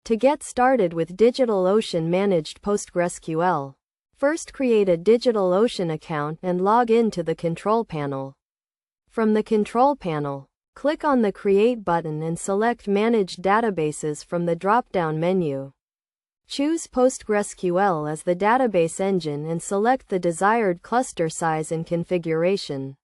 To get started with DigitalOcean Managed PostgreSQL, first create a DigitalOcean account and log in to the control panel. From the control panel, click on the Create button and select Manage Databases from the drop-down menu. Choose PostgreSQL as the database engine and select the desired cluster size and configuration.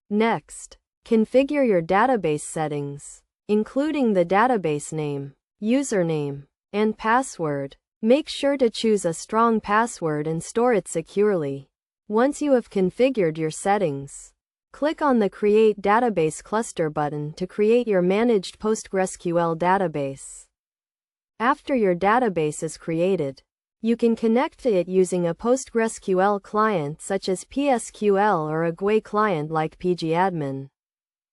Next, configure your database settings, including the database name, username, and password. Make sure to choose a strong password and store it securely. Once you have configured your settings, click on the Create Database Cluster button to create your managed PostgreSQL database. After your database is created, you can connect to it using a PostgreSQL client such as PSQL or a GUI client like pgadmin.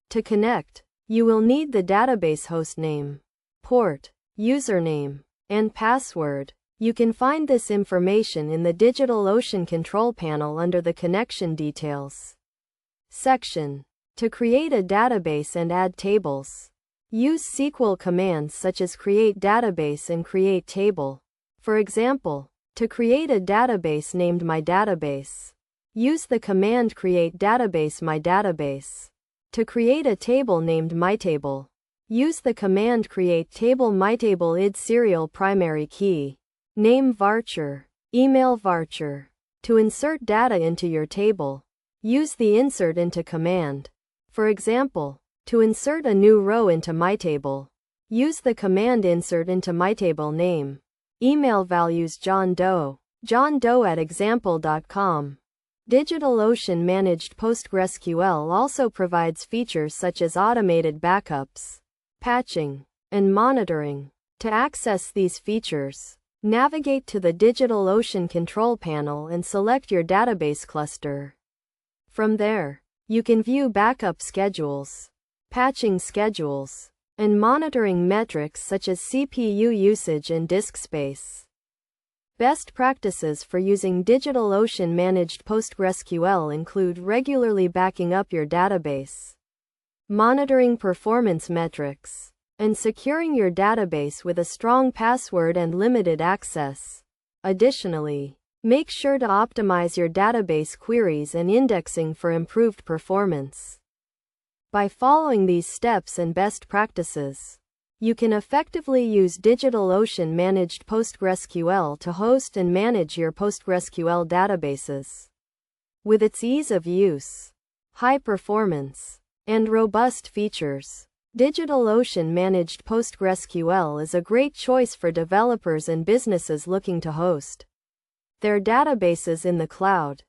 To connect, you will need the database hostname, port, username, and password. You can find this information in the DigitalOcean control panel under the Connection Details section. To create a database and add tables, use SQL commands such as create database and create table. For example, to create a database named myDatabase, use the command create database myDatabase. To create a table named myTable, use the command create table myTable id serial primary key, name varchar, email varchar. To insert data into your table, use the insert into command. For example, to insert a new row into myTable, use the command insert into myTable name. Email values John Doe @example.com. DigitalOcean Managed PostgreSQL also provides features such as automated backups, patching, and monitoring. To access these features, navigate to the DigitalOcean control panel and select your database cluster. From there, you can view backup schedules, patching schedules, and monitoring metrics such as CPU usage and disk space. Best practices for using DigitalOcean Managed PostgreSQL include regularly backing up your database, monitoring performance metrics, and securing your database with a strong password and limited access. Additionally, make sure to optimize your database queries and indexing for improved performance. By following these steps and best practices, you can effectively use DigitalOcean Managed PostgreSQL to host and manage your PostgreSQL databases. With its ease of use, high performance, and robust features, DigitalOcean Managed PostgreSQL is a great choice for developers and businesses looking to host their databases in the cloud.